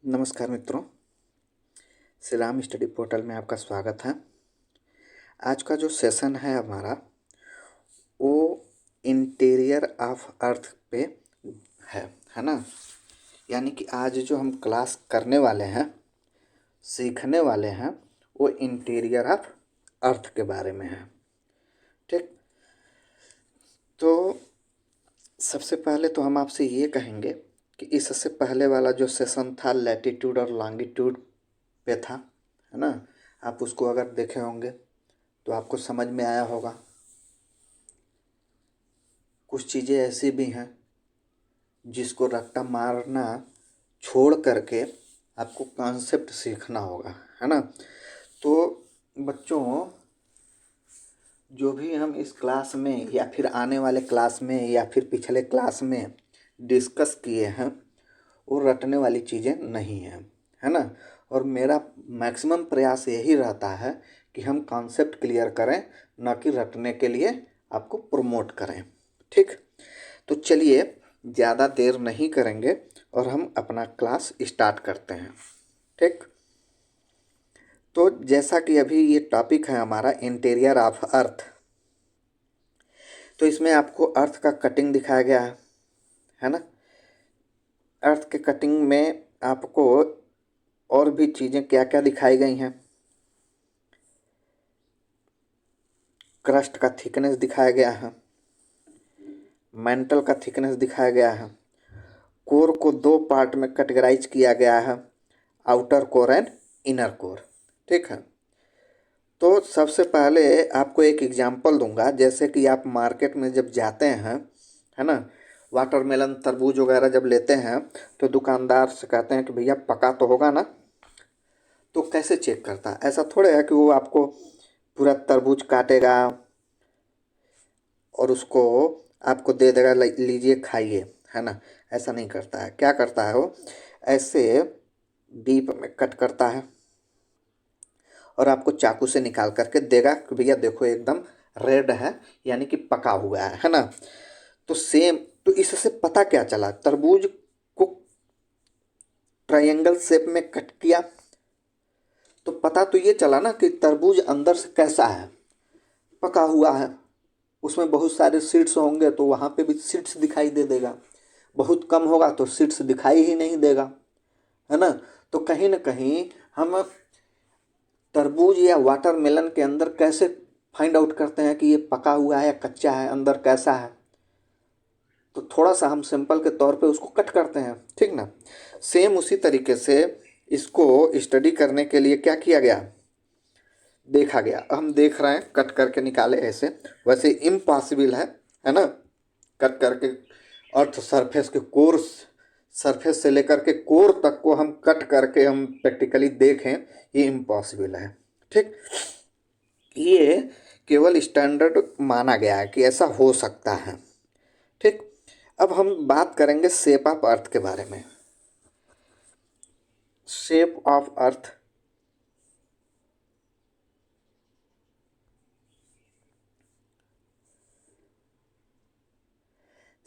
नमस्कार मित्रों, Shri Ram study portal में आपका स्वागत है। आज का जो सेशन है हमारा वो इंटीरियर ऑफ अर्थ पे है ना। यानी कि आज जो हम क्लास करने वाले हैं, सीखने वाले हैं, वो इंटीरियर ऑफ अर्थ के बारे में है। ठीक, तो सबसे पहले तो हम आपसे ये कहेंगे कि इससे पहले वाला जो सेशन था लैटिट्यूड और लॉन्गिट्यूड पे था, है ना। आप उसको अगर देखे होंगे तो आपको समझ में आया होगा। कुछ चीज़ें ऐसी भी हैं जिसको रट्टा मारना छोड़ करके आपको कॉन्सेप्ट सीखना होगा, है ना। तो बच्चों, जो भी हम इस क्लास में या फिर आने वाले क्लास में या फिर पिछले क्लास में डिस्कस किए हैं वो रटने वाली चीज़ें नहीं हैं, है ना। और मेरा मैक्सिमम प्रयास यही रहता है कि हम कॉन्सेप्ट क्लियर करें, ना कि रटने के लिए आपको प्रमोट करें। ठीक, तो चलिए ज़्यादा देर नहीं करेंगे और हम अपना क्लास स्टार्ट करते हैं। ठीक, तो जैसा कि अभी ये टॉपिक है हमारा इंटीरियर ऑफ अर्थ, तो इसमें आपको अर्थ का कटिंग दिखाया गया है ना। अर्थ के कटिंग में आपको और भी चीज़ें क्या क्या दिखाई गई हैं। क्रस्ट का थिकनेस दिखाया गया है, मेंटल का थिकनेस दिखाया गया है, कोर को दो पार्ट में कैटेगराइज किया गया है, outer core and inner core. ठीक है, तो सबसे पहले आपको एक एग्जांपल दूंगा। जैसे कि आप मार्केट में जब जाते हैं, है ना, वाटरमेलन तरबूज वगैरह जब लेते हैं तो दुकानदार से कहते हैं कि भैया पका तो होगा ना। तो कैसे चेक करता है? ऐसा थोड़े है कि वो आपको पूरा तरबूज काटेगा और उसको आपको दे देगा, लीजिए खाइए, है ना। ऐसा नहीं करता है। क्या करता है वो? ऐसे डीप में कट करता है और आपको चाकू से निकाल करके देगा कि भैया देखो एकदम रेड है, यानी कि पका हुआ है ना। तो सेम, तो इससे पता क्या चला? तरबूज को ट्रायंगल शेप में कट किया तो पता तो ये चला ना कि तरबूज अंदर से कैसा है, पका हुआ है। उसमें बहुत सारे सीड्स होंगे तो वहाँ पे भी सीड्स दिखाई दे देगा, बहुत कम होगा तो सीड्स दिखाई ही नहीं देगा, है ना। तो कहीं ना कहीं हम तरबूज या वाटरमेलन के अंदर कैसे फाइंड आउट करते हैं कि ये पका हुआ है या कच्चा है, अंदर कैसा है? तो थोड़ा सा हम सिंपल के तौर पे उसको कट करते हैं, ठीक ना। सेम उसी तरीके से इसको स्टडी करने के लिए क्या किया गया, देखा गया। हम देख रहे हैं कट करके निकाले ऐसे, वैसे इम्पॉसिबल है ना। कट करके अर्थ सरफेस के कोर, सरफेस से लेकर के कोर तक को हम कट करके हम प्रैक्टिकली देखें, ये इम्पॉसिबल है। ठीक, ये केवल स्टैंडर्ड माना गया है कि ऐसा हो सकता है। ठीक, अब हम बात करेंगे शेप ऑफ अर्थ के बारे में। शेप ऑफ अर्थ,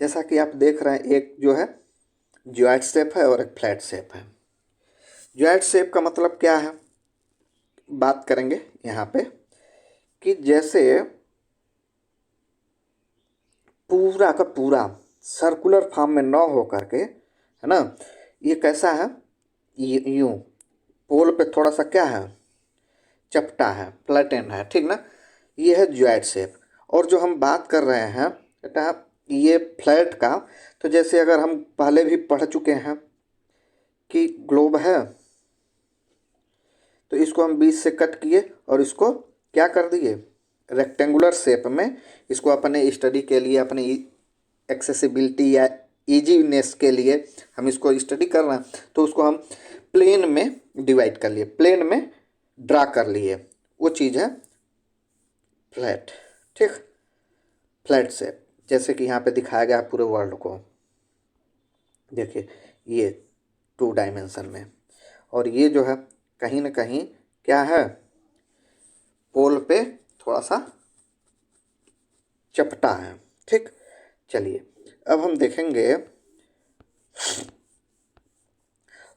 जैसा कि आप देख रहे हैं, एक जो है ज्वाइड शेप है और एक फ्लैट शेप है। ज्वाइड शेप का मतलब क्या है, बात करेंगे यहाँ पे कि जैसे पूरा का पूरा सर्कुलर फॉर्म में न हो करके, है ना, ये कैसा है, यूं पोल पे थोड़ा सा क्या है, चपटा है, फ्लैटेन है, ठीक ना। ये है ज्वाइड शेप। और जो हम बात कर रहे हैं बेटा ये फ्लैट का, तो जैसे अगर हम पहले भी पढ़ चुके हैं कि ग्लोब है, तो इसको हम बीच से कट किए और इसको क्या कर दिए, रेक्टेंगुलर शेप में। इसको अपने स्टडी के लिए, अपने एक्सेसिबिलिटी या इजीनेस के लिए हम इसको स्टडी कर रहे हैं, तो उसको हम प्लेन में डिवाइड कर लिए, प्लेन में ड्रा कर लिए। वो चीज़ है फ्लैट। ठीक, फ्लैट शेप, जैसे कि यहाँ पे दिखाया गया पूरे वर्ल्ड को। देखिए ये 2 डायमेंशन में, और ये जो है कहीं ना कहीं क्या है, पोल पे थोड़ा सा चपटा है। ठीक, चलिए अब हम देखेंगे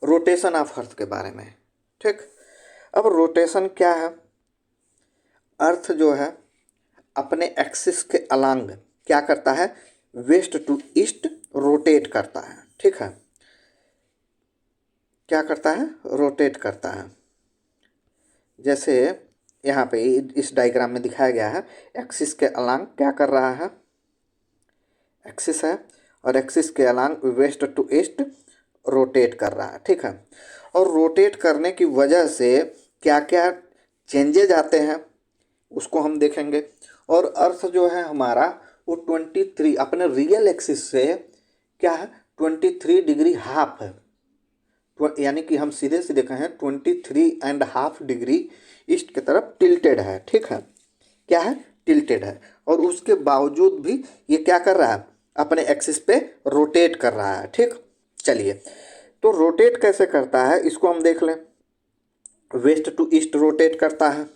रोटेशन ऑफ अर्थ के बारे में। ठीक, अब रोटेशन क्या है? अर्थ जो है अपने एक्सिस के अलांग क्या करता है? वेस्ट टू ईस्ट रोटेट करता है। ठीक है, क्या करता है? रोटेट करता है। जैसे यहाँ पे इस डायग्राम में दिखाया गया है, एक्सिस के अलांग क्या कर रहा है? एक्सिस है और एक्सिस के along west to east rotate कर रहा है। ठीक है, और रोटेट करने की वजह से क्या क्या चेंजेज आते हैं उसको हम देखेंगे। और अर्थ जो है हमारा वो 23 अपने रियल एक्सिस से क्या है? 23.5 है। यानी कि हम सीधे सीधे कहें 23.5 डिग्री ईस्ट की तरफ टिल्टेड है। ठीक है, क्या है? टिल्टेड है। और उसके बावजूद भी ये क्या कर रहा है? अपने एक्सिस पे रोटेट कर रहा है। ठीक, चलिए तो रोटेट कैसे करता है इसको हम देख लें। वेस्ट टू ईस्ट रोटेट करता है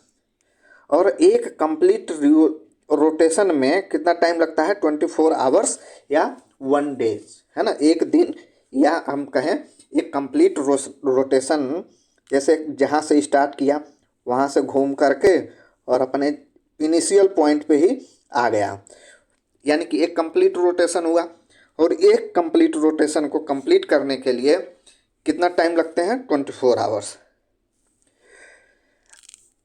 और एक कंप्लीट रोटेशन में कितना टाइम लगता है? 24 आवर्स या 1 डेज, है ना, एक दिन। या हम कहें एक कंप्लीट रोटेशन, जैसे जहाँ से स्टार्ट किया वहाँ से घूम करके और अपने इनिशियल पॉइंट पे ही आ गया, यानी कि एक कंप्लीट रोटेशन हुआ। और एक कंप्लीट रोटेशन को कंप्लीट करने के लिए कितना टाइम लगते हैं? 24 आवर्स।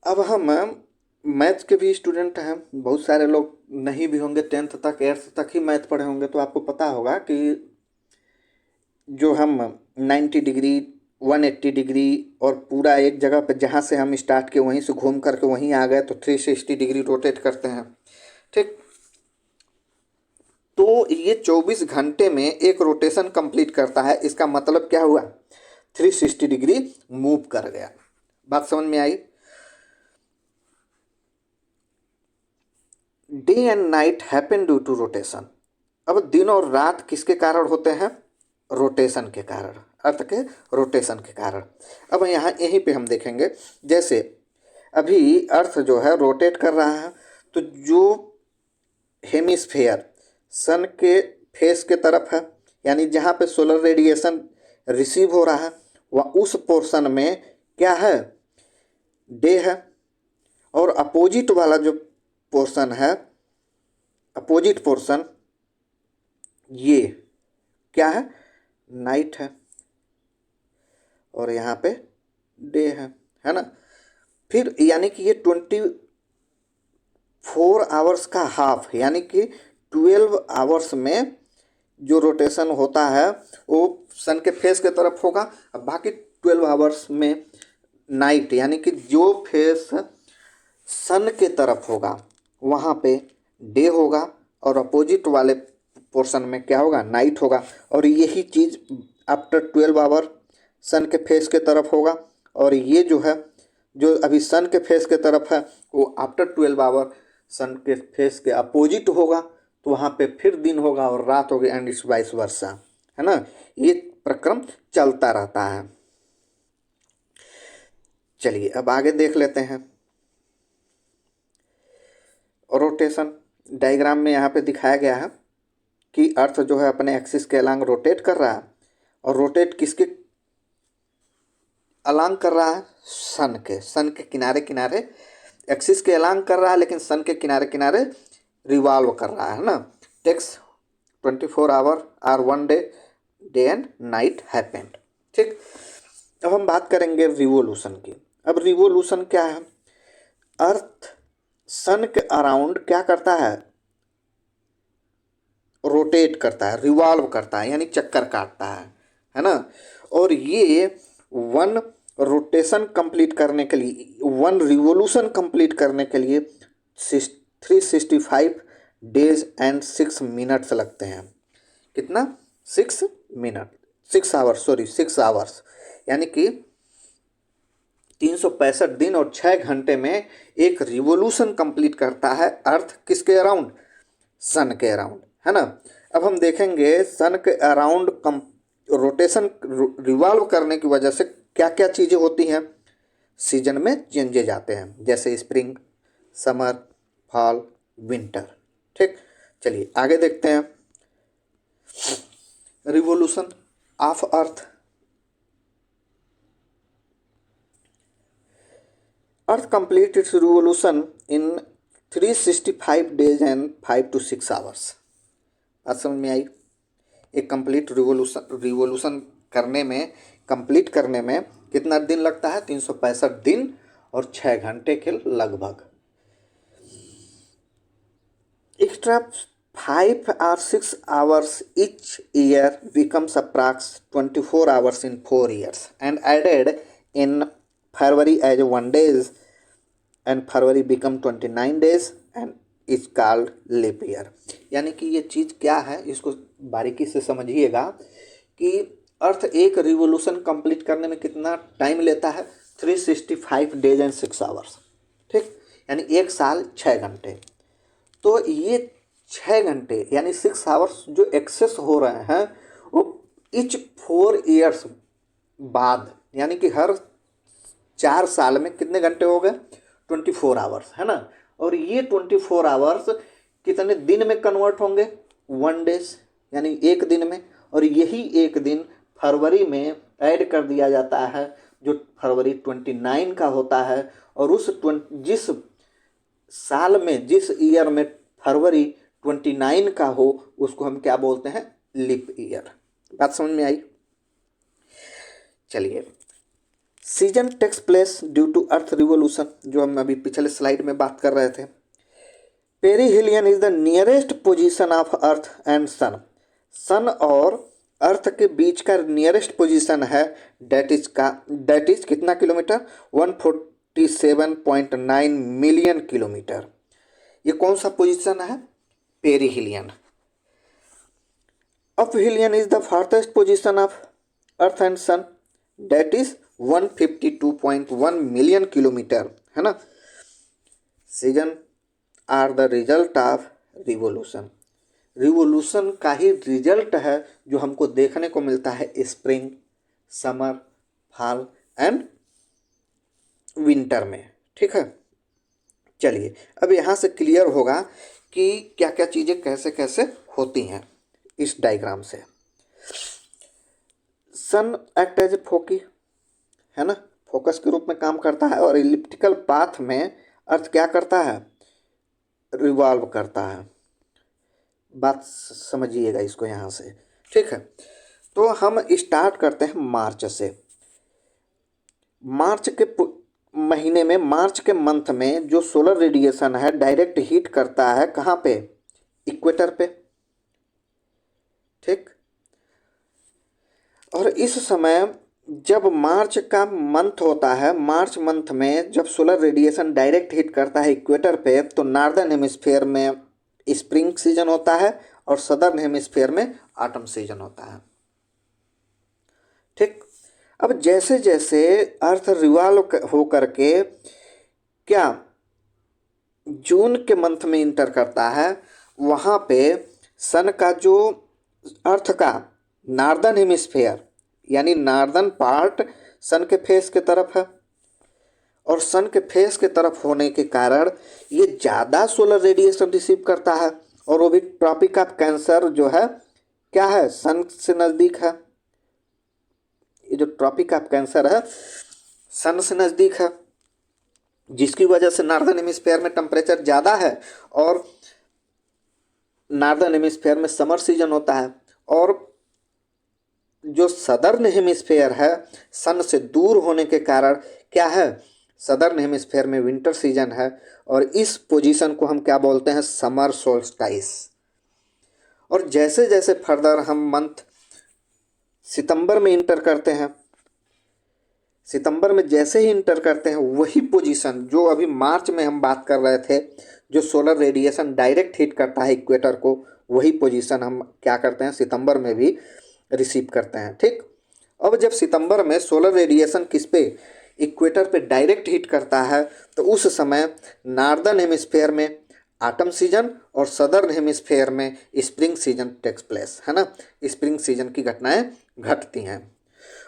अब हम मैथ्स के भी स्टूडेंट हैं, बहुत सारे लोग नहीं भी होंगे, 10th तक 8th तक ही मैथ पढ़े होंगे, तो आपको पता होगा कि जो हम 90 डिग्री 180 डिग्री और पूरा एक जगह पर जहाँ से हम स्टार्ट किए वहीं से घूम करके वहीं आ गए तो 360 डिग्री रोटेट करते हैं। ठीक, तो ये 24 घंटे में एक रोटेशन कंप्लीट करता है। इसका मतलब क्या हुआ? 360 डिग्री मूव कर गया। बात समझ में आई? Day and night happen due to rotation. अब दिन और रात किसके कारण होते हैं? रोटेशन के कारण, अर्थ के रोटेशन के कारण। अब यहाँ यहीं पे हम देखेंगे, जैसे अभी अर्थ जो है रोटेट कर रहा है, तो जो हेमिस्फेयर सन के फेस के तरफ है, यानी जहाँ पे सोलर रेडिएशन रिसीव हो रहा है, वह उस पोर्शन में क्या है? डे है। और अपोजिट वाला जो पोर्शन है, अपोजिट पोर्शन, ये क्या है? नाइट है। और यहाँ पे डे है ना। फिर यानी कि ये 24 आवर्स का हाफ, यानी कि 12 आवर्स में जो रोटेशन होता है वो सन के फेस के तरफ होगा। अब बाकी 12 आवर्स में नाइट, यानी कि जो फेस सन के तरफ होगा वहाँ पे डे होगा और अपोजिट वाले पोर्शन में क्या होगा? नाइट होगा। और यही चीज़ आफ्टर 12 आवर सन के फेस के तरफ होगा। और ये जो है, जो अभी सन के फेस के तरफ है, वो आफ्टर 12 आवर सन के फेस के अपोजिट होगा, तो वहाँ पे फिर दिन होगा और रात होगी, एंड इट्स वाइस वर्सा, है ना। ये प्रक्रम चलता रहता है। चलिए अब आगे देख लेते हैं। रोटेशन डायग्राम में यहाँ पे दिखाया गया है कि अर्थ जो है अपने एक्सिस के अलांग रोटेट कर रहा है। और रोटेट किसके अलांग कर रहा है? सन के किनारे किनारे। एक्सिस के अलांग कर रहा है लेकिन सन के किनारे किनारे रिवॉल्व कर रहा है ना। Takes 24 hour are 1 day, day and night happened. ठीक, अब हम बात करेंगे रिवोल्यूशन की। अब रिवोल्यूशन क्या है? अर्थ सन के अराउंड क्या करता है? रोटेट करता है, रिवॉल्व करता है, यानी चक्कर काटता है ना। और ये वन रोटेशन कंप्लीट करने के लिए, वन रिवोल्यूशन कंप्लीट करने के लिए 365 डेज एंड 6 मिनट्स लगते हैं। कितना? 6 मिनट, 6 आवर्स, सॉरी 6 आवर्स, यानी कि 365 दिन और 6 घंटे में एक रिवोल्यूशन कंप्लीट करता है अर्थ। किसके अराउंड? सन के अराउंड, है ना। अब हम देखेंगे सन के अराउंड रोटेशन रिवॉल्व करने की वजह से क्या क्या चीज़ें होती हैं। सीजन में चेंजेज आते हैं, जैसे स्प्रिंग, समर, फॉल, विंटर। ठीक, चलिए आगे देखते हैं। Revolution of earth earth complete it's revolution in 365 days and 5 to 6 hours। बात समझ में आई? एक कंप्लीट रिवोल्यूशन करने में, कंप्लीट करने में कितना दिन लगता है? 365 दिन और 6 घंटे के लगभग। Extra 5 or 6 hours each year becomes approx 24 hours in 4 years and added in February as 1 days and February become 29 days and is called leap year। यानी कि ये चीज़ क्या है, इसको बारीकी से समझिएगा कि अर्थ एक रिवोल्यूशन कंप्लीट करने में कितना टाइम लेता है? 365 days and 6 hours। ठीक, यानी एक साल 6 घंटे। तो ये 6 घंटे यानी 6 आवर्स जो एक्सेस हो रहे हैं वो इच 4 ईयर्स बाद, यानी कि हर 4 साल में कितने घंटे हो गए? 24 आवर्स, है ना। और ये 24 आवर्स कितने दिन में कन्वर्ट होंगे? 1 डेज, यानी एक दिन में। और यही एक दिन फरवरी में ऐड कर दिया जाता है जो फरवरी 29 का होता है। और उस जिस साल में, जिस ईयर में फरवरी 29 का हो उसको हम क्या बोलते हैं? Leap year. बात समझ में आई? चलिए, season takes place due to earth revolution, जो हम अभी पिछले स्लाइड में बात कर रहे थे। Perihelion is the nearest position of earth and sun. Sun और अर्थ के बीच का नियरेस्ट पोजीशन है, डेट इज कितना किलोमीटर? 147.9 million kilometer. ये कौन सा पोजीशन है? Perihelion. Aphelion is the farthest position of earth and sun, that is 152.1 million kilometer, है ना। Season are the result of revolution. Revolution का ही रिजल्ट है जो हमको देखने को मिलता है spring, summer, fall and winter में। ठीक है, चलिए अब यहाँ से क्लियर होगा कि क्या क्या चीज़ें कैसे कैसे होती हैं इस डायग्राम से। सन एक्ट एज ए फोकी, है ना, फोकस के रूप में काम करता है। और इलिप्टिकल पाथ में अर्थ क्या करता है? रिवॉल्व करता है। बात समझिएगा इसको यहाँ से। ठीक है, तो हम स्टार्ट करते हैं मार्च से। मार्च के महीने में, मार्च के मंथ में जो सोलर रेडिएशन है डायरेक्ट हीट करता है कहाँ पे? इक्वेटर पे। ठीक, और इस समय जब मार्च का मंथ होता है, मार्च मंथ में जब सोलर रेडिएशन डायरेक्ट हिट करता है इक्वेटर पे, तो नॉर्दर्न हेमिस्फीयर में स्प्रिंग सीजन होता है और सदर्न हेमिस्फीयर में ऑटम सीजन होता है। ठीक, अब जैसे जैसे अर्थ रिवॉल्व हो करके क्या जून के मंथ में इंटर करता है, वहाँ पे सन का जो अर्थ का नॉर्दर्न हेमिस्फीयर यानी नॉर्दर्न पार्ट सन के फेस के तरफ है। और सन के फेस के तरफ होने के कारण ये ज़्यादा सोलर रेडिएशन रिसीव करता है। और वो भी ट्रॉपिक ऑफ कैंसर जो है क्या है? सन से नज़दीक है। ये जो ट्रॉपिक ऑफ कैंसर है सन से नज़दीक है, जिसकी वजह से नॉर्दर्न हेमिस्फीयर में टेम्परेचर ज़्यादा है और नॉर्दर्न हेमिस्फीयर में समर सीजन होता है। और जो सदर्न हेमिस्फीयर है सन से दूर होने के कारण क्या है? सदर्न हेमिस्फीयर में विंटर सीजन है। और इस पोजीशन को हम क्या बोलते हैं? Summer solstice. और जैसे जैसे फर्दर हम मंथ सितंबर में इंटर करते हैं, सितंबर में जैसे ही इंटर करते हैं वही पोजीशन जो अभी मार्च में हम बात कर रहे थे, जो सोलर रेडिएशन डायरेक्ट हिट करता है इक्वेटर को, वही पोजीशन हम क्या करते हैं? सितंबर में भी रिसीव करते हैं। ठीक, अब जब सितंबर में सोलर रेडिएशन किस पे? इक्वेटर पे डायरेक्ट हिट करता है, तो उस समय नॉर्दर्न हेमिस्फीयर में ऑटम सीजन और सदर्न हेमिस्फीयर में स्प्रिंग सीजन टेक्स प्लेस, है ना। स्प्रिंग सीजन की घटनाएं घटती हैं।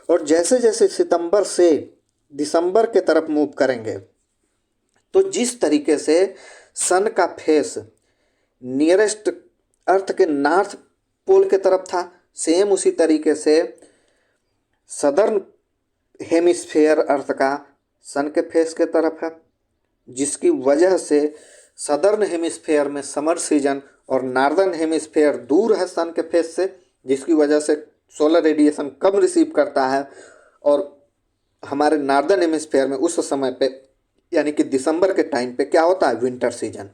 और जैसे जैसे सितंबर से दिसंबर के तरफ मूव करेंगे, तो जिस तरीके से सन का फेस नियरेस्ट अर्थ के नॉर्थ पोल के तरफ था, सेम उसी तरीके से सदर्न हेमिस्फीयर अर्थ का सन के फेस के तरफ है। जिसकी वजह से सदर्न हेमिस्फेयर में समर सीजन और नॉर्दर्न हेमिस्फेयर दूर है सन के फेस से, जिसकी वजह से सोलर रेडिएशन कम रिसीव करता है। और हमारे नॉर्दर्न हेमिस्फेयर में उस समय पे यानी कि दिसंबर के टाइम पे क्या होता है, विंटर सीजन।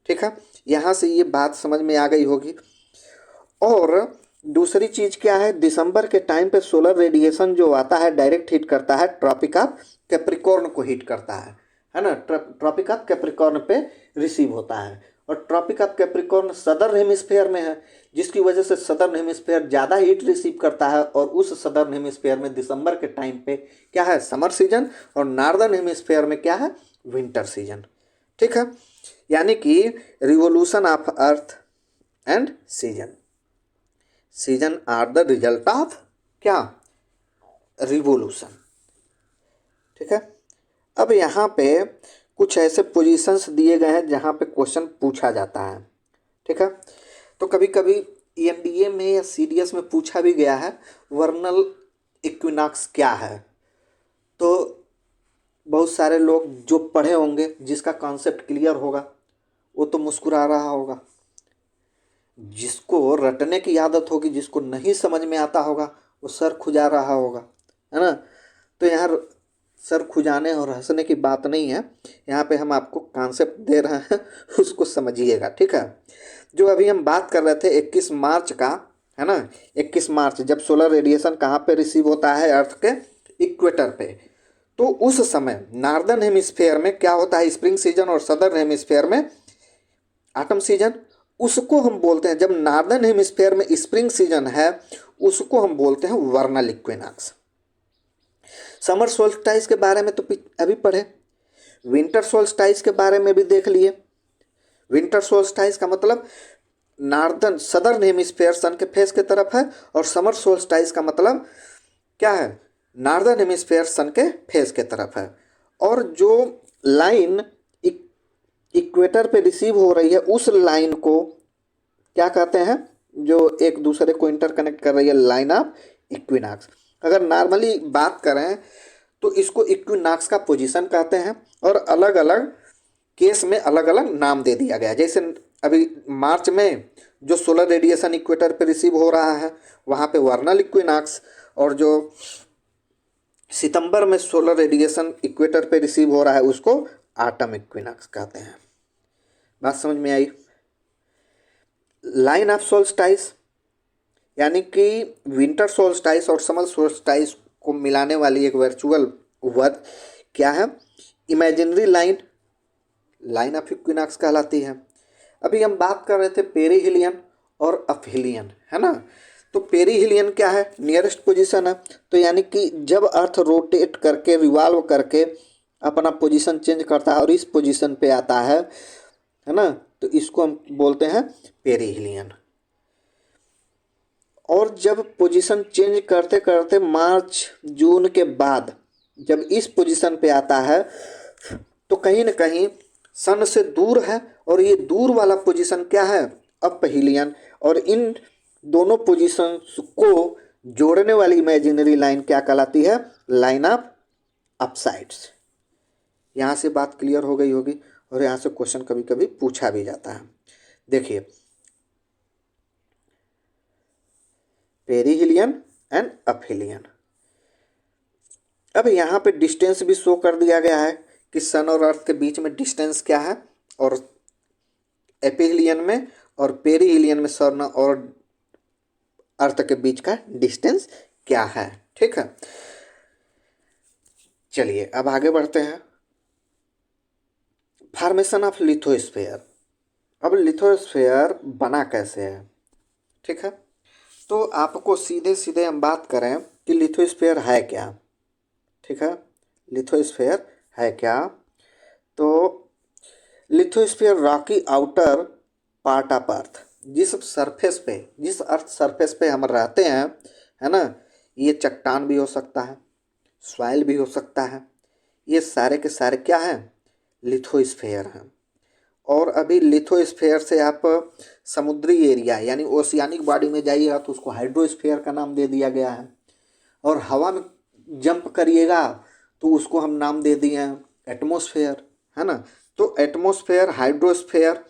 ठीक है, यहाँ से ये बात समझ में आ गई होगी। और दूसरी चीज़ क्या है, दिसंबर के टाइम पे सोलर रेडिएशन जो आता है डायरेक्ट हिट करता है ट्रॉपिक ऑफ कैप्रिकॉर्न को हिट करता है ना। ट्रॉपिक ऑफ कैप्रिकॉर्न पे रिसीव होता है और tropic of Capricorn southern hemisphere में है, जिसकी वजह से सदर्न हेमिस्फेयर ज़्यादा हीट रिसीव करता है। और उस सदर्न हेमिस्फेयर में दिसंबर के टाइम पे क्या है, समर सीजन, और नॉर्दर्न हेमिस्फेयर में क्या है, विंटर सीजन। ठीक है, यानी कि revolution of earth and season, season are the result of क्या, रिवोल्यूशन। ठीक है, अब यहाँ पे कुछ ऐसे पोजीशंस दिए गए हैं जहाँ पे क्वेश्चन पूछा जाता है। ठीक है, तो कभी कभी एनडीए में या सीडीएस में पूछा भी गया है वर्नल इक्विनॉक्स क्या है। तो बहुत सारे लोग जो पढ़े होंगे, जिसका कॉन्सेप्ट क्लियर होगा, वो तो मुस्कुरा रहा होगा। जिसको रटने की आदत होगी, जिसको नहीं समझ में आता होगा, वो सर खुजा रहा होगा, है ना। तो यहाँ सर खुजाने और हंसने की बात नहीं है, यहाँ पे हम आपको कॉन्सेप्ट दे रहे हैं उसको समझिएगा। ठीक है, जो अभी हम बात कर रहे थे 21 मार्च का, है ना, 21 मार्च जब सोलर रेडिएशन कहाँ पे रिसीव होता है, अर्थ के इक्वेटर पे। तो उस समय नॉर्दर्न हेमिस्फेयर में क्या होता है, स्प्रिंग सीजन, और सदर्न हेमिस्फेयर में ऑटम सीजन। उसको हम बोलते हैं, जब नॉर्दर्न हेमिस्फेयर में स्प्रिंग सीजन है, उसको हम बोलते हैं वर्नल इक्विनॉक्स। समर सोल्स्टाइस के बारे में तो अभी पढ़े, विंटर सोल्स्टाइस के बारे में भी देख लिए। विंटर सोल्स्टाइस का मतलब नॉर्दर्न सदर्न हेमिस्फेयर सन के फेस के तरफ है, और समर सोल्स्टाइस का मतलब क्या है, नॉर्दर्न हेमिस्फेयर सन के फेस के तरफ है। और जो लाइन इक्वेटर पे रिसीव हो रही है, उस लाइन को क्या कहते हैं, जो एक दूसरे को इंटरकनेक्ट कर रही है, लाइन ऑफ इक्विनॉक्स। अगर नॉर्मली बात करें तो इसको इक्विनॉक्स का पोजीशन कहते हैं, और अलग अलग केस में अलग अलग नाम दे दिया गया। जैसे अभी मार्च में जो सोलर रेडिएशन इक्वेटर पे रिसीव हो रहा है, वहाँ पे वर्नल इक्विनॉक्स, और जो सितंबर में सोलर रेडिएशन इक्वेटर पे रिसीव हो रहा है, उसको ऑटम इक्विनॉक्स कहते हैं। बात समझ में आई। लाइन ऑफ सोल्स्टाइस यानी कि विंटर सोल्स्टाइस और समर सोल्स्टाइस को मिलाने वाली एक वर्चुअल वर्ड क्या है, imaginary line, line of equinox कहलाती है। अभी हम बात कर रहे थे पेरीहिलियन और अपहिलियन, है ना। तो पेरीहिलियन क्या है, नियरेस्ट पोजीशन है। तो यानी कि जब अर्थ रोटेट करके, रिवॉल्व करके अपना पोजीशन चेंज करता है और इस पोजीशन पे आता है ना, तो इसको हम बोलते हैं पेरीहिलियन। और जब पोजीशन चेंज करते करते मार्च जून के बाद जब इस पोजीशन पे आता है, तो कहीं ना कहीं सन से दूर है, और ये दूर वाला पोजीशन क्या है, अपहिलियन। और इन दोनों पोजीशंस को जोड़ने वाली इमेजिनरी लाइन क्या कहलाती है, लाइन ऑफ अपसाइड्स। यहाँ से बात क्लियर हो गई होगी, और यहाँ से क्वेश्चन कभी कभी पूछा भी जाता है। देखिए, पेरीहिलियन एंड अपहिलियन। अब यहाँ पे डिस्टेंस भी शो कर दिया गया है कि सन और अर्थ के बीच में डिस्टेंस क्या है, और एपिहिलियन में और पेरीहिलियन में सन और अर्थ के बीच का डिस्टेंस क्या है। ठीक है, चलिए अब आगे बढ़ते हैं। Formation of lithosphere. अब लिथोस्फेयर बना कैसे है, ठीक है। तो आपको सीधे सीधे हम बात करें कि लिथोस्फेयर है क्या, ठीक है। लिथोस्फेयर है क्या, तो lithosphere Rocky outer part of earth, जिस सरफेस पे, जिस अर्थ सरफेस पे हम रहते हैं, है ना, ये चट्टान भी हो सकता है, सॉइल भी हो सकता है, ये सारे के सारे क्या हैं, लिथोस्फेयर हैं। और अभी लिथोस्फेयर से आप समुद्री एरिया यानी ओशियानिक बॉडी में जाइएगा तो उसको हाइड्रोस्फेयर का नाम दे दिया गया है। और हवा में जंप करिएगा तो उसको हम नाम दे दिए हैं एटमॉस्फेयर, है ना। तो एटमॉस्फेयर, हाइड्रोस्फेयर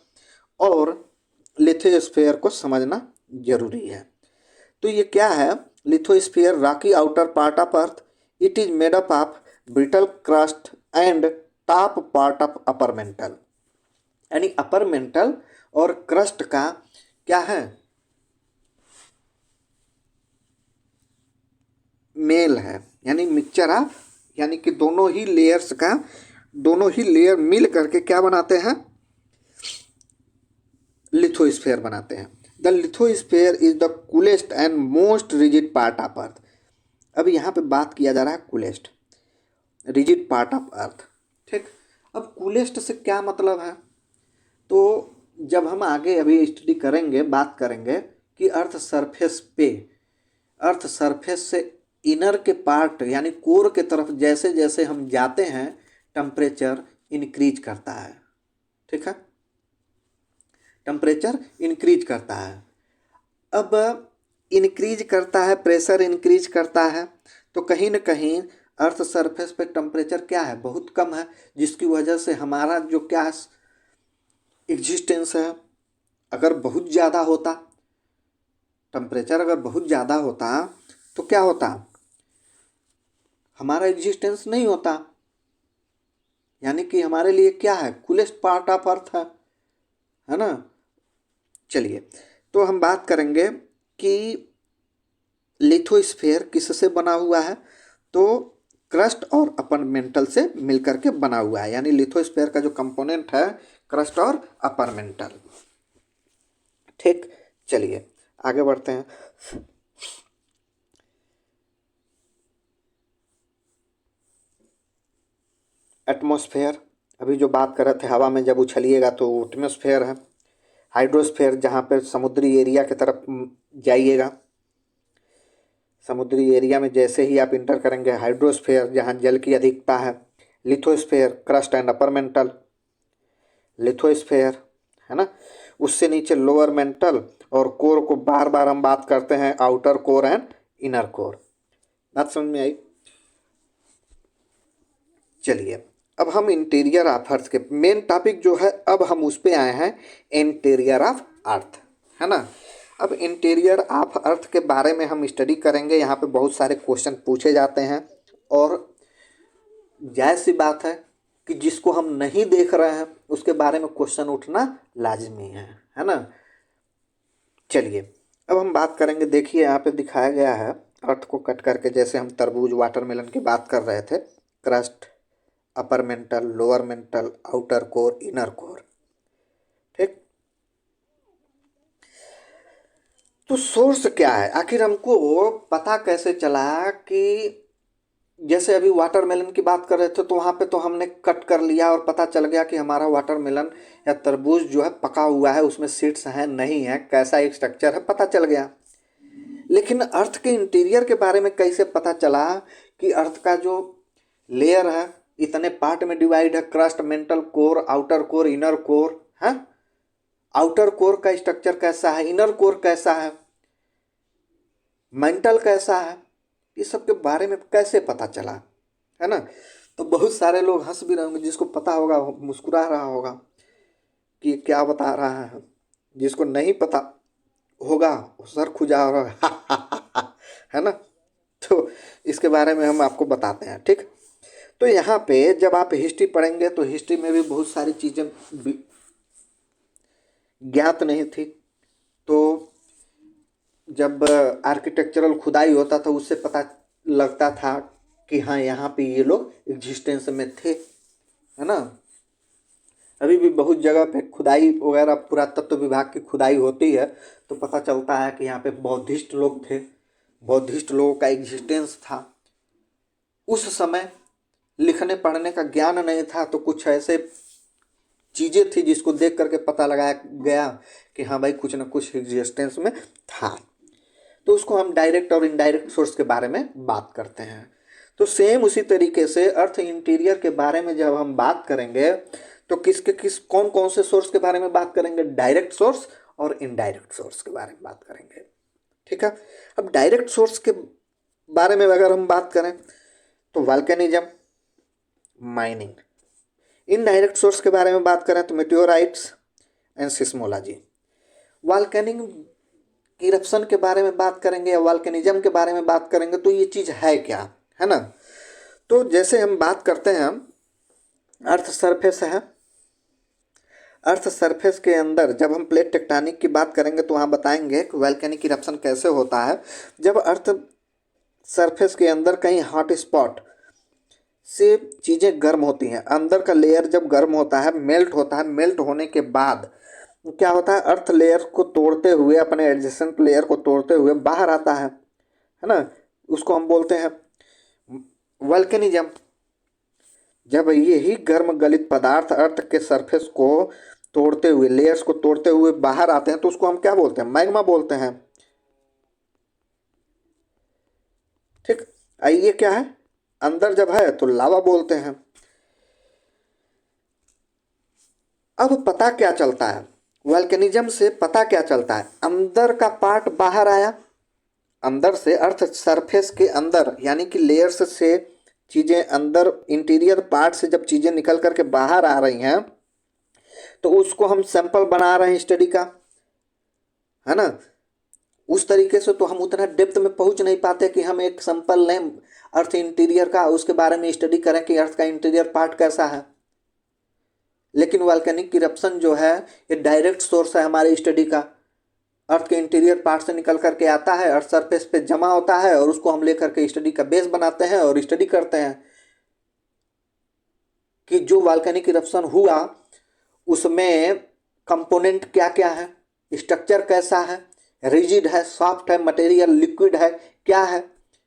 और लिथोस्फेयर को समझना जरूरी है। तो ये क्या है? Lithosphere, Rocky outer part of earth, it is made up of brittle crust and top part of upper mantle. यानी अपर मेंटल और क्रस्ट का क्या है? मेल है, यानी मिक्सचर ऑफ, यानी कि दोनों ही लेयर्स का, दोनों ही लेयर मिल करके क्या बनाते हैं? लिथोस्फेयर बनाते हैं। The lithosphere is the coolest and most rigid part of earth. अब यहाँ पे बात किया जा रहा है coolest rigid part of earth. ठीक, अब कूलेस्ट से क्या मतलब है? तो जब हम आगे अभी स्टडी करेंगे, बात करेंगे कि अर्थ सरफेस पे, अर्थ सरफेस से इनर के पार्ट यानी कोर के तरफ जैसे जैसे हम जाते हैं टेम्परेचर इंक्रीज करता है। ठीक है, टेम्परेचर इंक्रीज करता है। अब इंक्रीज करता है, प्रेशर इंक्रीज करता है, तो कहीं ना कहीं अर्थ सरफेस पे टेम्परेचर क्या है? बहुत कम है, जिसकी वजह से हमारा जो क्या है एग्जिस्टेंस है, अगर बहुत ज़्यादा होता टेम्परेचर, अगर बहुत ज़्यादा होता तो क्या होता? हमारा एग्जिस्टेंस नहीं होता। यानी कि हमारे लिए क्या है? कूलेस्ट पार्ट ऑफ अर्थ है ना। चलिए, तो हम बात करेंगे कि लिथोस्फेयर किससे बना हुआ है? तो क्रस्ट और अपर मेंटल से मिलकर के बना हुआ है। यानी लिथोस्फेयर का जो कंपोनेंट है क्रस्ट और अपर मेंटल। ठीक, चलिए आगे बढ़ते हैं। एटमॉस्फेयर, अभी जो बात कर रहे थे, हवा में जब उछलिएगा तो एटमॉस्फेयर है। हाइड्रोस्फेयर, जहाँ पे समुद्री एरिया की तरफ जाइएगा, समुद्री एरिया में जैसे ही आप इंटर करेंगे, हाइड्रोस्फेयर जहाँ जल की अधिकता है। Lithosphere, crust and upper mantle. Lithosphere है ना, उससे नीचे लोअर मेंटल, और कोर को बार बार हम बात करते हैं outer core and inner core. बात समझ में आई? चलिए, अब हम इंटीरियर ऑफ अर्थ के मेन टॉपिक जो है, अब हम उस पे आए हैं, इंटीरियर ऑफ अर्थ, है ना। अब इंटीरियर ऑफ अर्थ के बारे में हम स्टडी करेंगे। यहाँ पे बहुत सारे क्वेश्चन पूछे जाते हैं, और जायज़ सी बात है कि जिसको हम नहीं देख रहे हैं उसके बारे में क्वेश्चन उठना लाजमी है ना। चलिए, अब हम बात करेंगे। देखिए यहाँ पे दिखाया गया है अर्थ को कट करके, जैसे हम तरबूज वाटरमेलन की बात कर रहे थे। Crust, upper mantle, lower mantle, outer core, inner core. ठीक, तो सोर्स क्या है? आखिर हमको पता कैसे चला कि जैसे अभी वाटरमेलन की बात कर रहे थे, तो वहाँ पे तो हमने कट कर लिया और पता चल गया कि हमारा वाटरमेलन या तरबूज जो है पका हुआ है, उसमें सीड्स हैं नहीं है, कैसा एक स्ट्रक्चर है पता चल गया। लेकिन अर्थ के इंटीरियर के बारे में कैसे पता चला कि अर्थ का जो लेयर है इतने पार्ट में डिवाइड है? Crust, mantle core, outer core, inner core है। आउटर कोर का स्ट्रक्चर कैसा है, इनर कोर कैसा है, मेंटल कैसा है, इस सब के बारे में कैसे पता चला, है ना। तो बहुत सारे लोग हंस भी रहे होंगे, जिसको पता होगा वो मुस्कुरा रहा होगा कि ये क्या बता रहा है। जिसको नहीं पता होगा वो सर खुजा होगा है ना। तो इसके बारे में हम आपको बताते हैं। ठीक, तो यहाँ पे जब आप हिस्ट्री पढ़ेंगे तो हिस्ट्री में भी बहुत सारी चीज़ें ज्ञात नहीं थी। तो जब आर्किटेक्चरल खुदाई होता था उससे पता लगता था कि हाँ यहाँ पे ये लोग एग्जिस्टेंस में थे, है ना। अभी भी बहुत जगह पे खुदाई वगैरह पुरातत्व विभाग की खुदाई होती है तो पता चलता है कि यहाँ पे बौद्धिस्ट लोग थे, बौद्धिस्ट लोगों का एग्जिस्टेंस था। उस समय लिखने पढ़ने का ज्ञान नहीं था, तो कुछ ऐसे चीज़ें थी जिसको देख करके पता लगाया गया कि हाँ भाई कुछ ना कुछ एग्जिस्टेंस में था। तो उसको हम डायरेक्ट और इनडायरेक्ट सोर्स के बारे में बात करते हैं। तो सेम उसी तरीके से अर्थ इंटीरियर के बारे में जब हम बात करेंगे तो किस कौन कौन से सोर्स के बारे में बात करेंगे? डायरेक्ट सोर्स और इनडायरेक्ट सोर्स के बारे में बात करेंगे। ठीक है, अब डायरेक्ट सोर्स के बारे में अगर हम बात करें तो वल्केनिज्म, माइनिंग, इनडायरेक्ट सोर्स के बारे में बात करें तो मेटेओराइट्स एंड सिस्मोलॉजी। वॉल्केनिक इरप्शन के बारे में बात करेंगे या वॉल्केनिज्म के बारे में बात करेंगे तो ये चीज़ है क्या, है ना। तो जैसे हम बात करते हैं, अर्थ सरफेस है, अर्थ सरफेस के अंदर जब हम प्लेट टेक्टोनिक की बात करेंगे तो वहाँ बताएंगे कि वॉल्केनिक इरप्शन कैसे होता है। जब अर्थ सरफेस के अंदर कहीं हॉट स्पॉट से चीज़ें गर्म होती हैं, अंदर का लेयर जब गर्म होता है, मेल्ट होता है, मेल्ट होने के बाद क्या होता है, अर्थ लेयर को तोड़ते हुए, अपने एडजेसेंट लेयर को तोड़ते हुए बाहर आता है ना। उसको हम बोलते हैं वल्केनिज्म। जब यही गर्म गलित पदार्थ अर्थ के सरफेस को तोड़ते हुए, लेयर्स को तोड़ते हुए बाहर आते हैं तो उसको हम क्या बोलते हैं, मैग्मा बोलते हैं। ठीक, ये क्या है, अंदर जब है तो लावा बोलते हैं। अब पता क्या चलता है, वल्केनिज्म से पता क्या चलता है, अंदर का पार्ट बाहर आया, अंदर से अर्थ सरफेस के अंदर यानी कि लेयर्स से चीज़ें अंदर, इंटीरियर पार्ट से जब चीज़ें निकल करके बाहर आ रही हैं तो उसको हम सैंपल बना रहे हैं स्टडी का, है ना। उस तरीके से तो हम उतना डेप्थ में पहुंच नहीं पाते कि हम एक सैंपल लें अर्थ इंटीरियर का, उसके बारे में स्टडी करें कि अर्थ का इंटीरियर पार्ट कैसा है। लेकिन वॉल्केनिक इरप्शन जो है ये डायरेक्ट सोर्स है हमारे स्टडी का। अर्थ के इंटीरियर पार्ट से निकल करके आता है, अर्थ सरफेस पे जमा होता है और उसको हम लेकर के स्टडी का बेस बनाते हैं और स्टडी करते हैं कि जो वॉल्केनिक इरप्शन हुआ उसमें कंपोनेंट क्या क्या है, स्ट्रक्चर कैसा है, रिजिड है, सॉफ्ट है, मटेरियल लिक्विड है, क्या है,